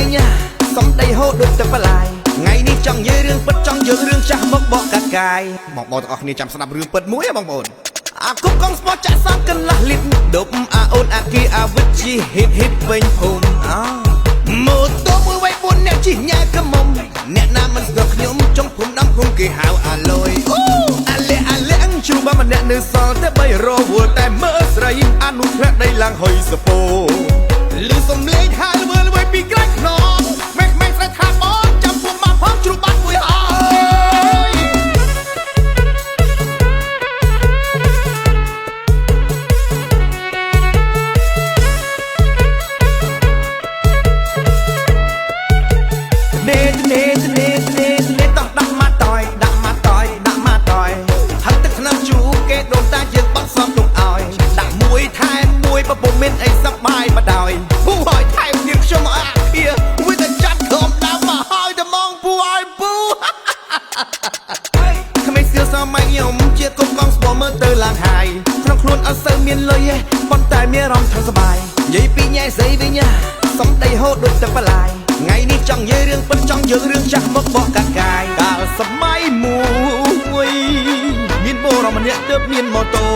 វិញសំដីហូរដូចទឹកបលាយថ្ងៃនេះចង់និយាយរឿងពិតចង់យករឿងចាស់មកបកកាត់កាយបងប្អូនទាំងអស់គ្នាចាំស្ដាប់រឿងពិតមួយបងប្អូនអាគប់កងស្ពតចាក់សំកន្លះលីត្រដប់អាអូនអាគីអាវិតជីហិតវិញភូមិម៉ូតូមួយវាយ4អ្នកជិះញ៉ាកមុំអ្នកណាមិនស្គាល់ខ្ញុំចង់ភូមិដំភូមិគេហៅអាលុយអាលេអញជ្រូបម្នាក់នៅសល់តែ3រវល់តែមើលស្រីអានោះធ្លាក់ដីឡើងហុយសពោលឺសំឡេងហៅមើលវាយពីក្រៅខ្នងមេខ្មេងស្រីថាបងចាំពួកមកផងជ្រូបបាត់មួយហើយនេះតោះដាក់មកតយហឹកទឹកថ្នាំជូគេដូនតាយើងបោះសំទុកឲ្យដាក់មួយថែមមួយបើពុំមានអីសប្បាយមកដោយពូហើយថែមទៀតខ្ញុំអាភាមួយតែចាត់ក្រុមដើមមកហើយតែมองពូឲ្យពូក្មេងសៀវសម័យខ្ញុំជាកុំកងស្ពមើលទៅឡើងហើយក្នុងខ្លួនអត់សូវមានលុយទេប៉ុន្តែមានអារម្មណ៍ថាសប្បាយនិយាយពីញ៉ែស្អីវិញសំដីហូរដូចទឹកបលាយថ្ងៃនេះចង់និយាយរឿងពិតចង់យករឿងចាស់មកបកកាត់កាយកាលសម័យមួយមានបរម្នាក់ទើបមានម៉ូតូ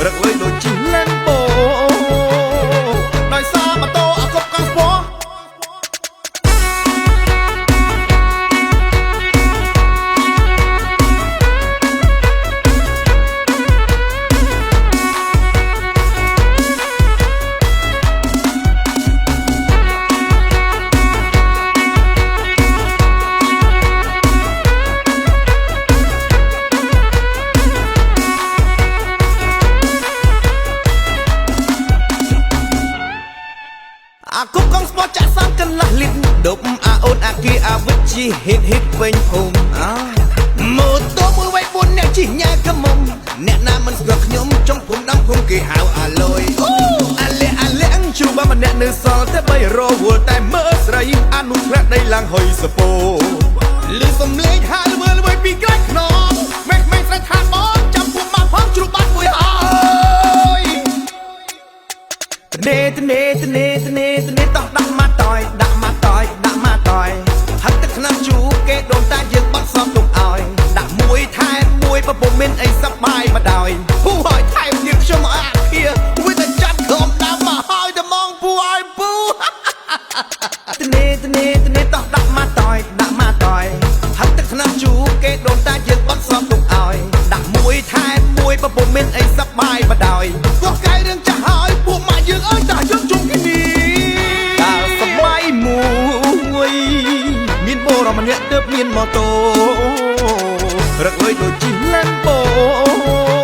រឹកលុយដូចជិះឡានបូដោយសារម៉ូតូអាកុបកង់ស្ពតអាគប់កងស្ពតចាក់សំកន្លះលីត្រដប់អាអូនអាគីអាវិតជីហិតវិញភូមិម៉ូតូមួយវាយ4អ្នកជិះញ៉ាកមុំអ្នកណាមិនស្គាល់ខ្ញុំចង់ភូមិដំភូមិគេហៅអាលុយអាលេអញជ្រូបម្នាក់នៅសល់តែ3រវល់តែមើលស្រីអានោះធ្លាក់ដីឡើងហុយសពោលឺសំឡេងហៅមើលវាយពីក្រៅខ្នងមេខ្មេងស្រីថាបងចាំពួកមកផងជ្រូបបាត់មួយហើយនេះតោះដាក់មកតយហឹកទឹកថ្នាំជូគេដូនតាយើងបោះសំទុកឲ្យដាក់មួយថែមមួយបើពុំមានអីសប្បាយមកដោយពូហើយថែមទៀតខ្ញុំអាភាមួយតែចាត់ក្រុមដើមមកហើយតែมองពូឲ្យពូនេះតោះដាក់មកតយហឹកទឹកថ្នាំជូគេដូនតាយើងបោះសំទុកឲ្យដាក់មួយថែមមួយបើពុំមានអីសប្បាយមកដោយទោះកាយរឿងចាស់ហើយពួកម៉ាក់យើងអើយតាយើងជុំគ្នាកាលសម័យមួយមានបរម្នាក់ទើបមានម៉ូតូរឹកលុយដូចជិះឡានបូ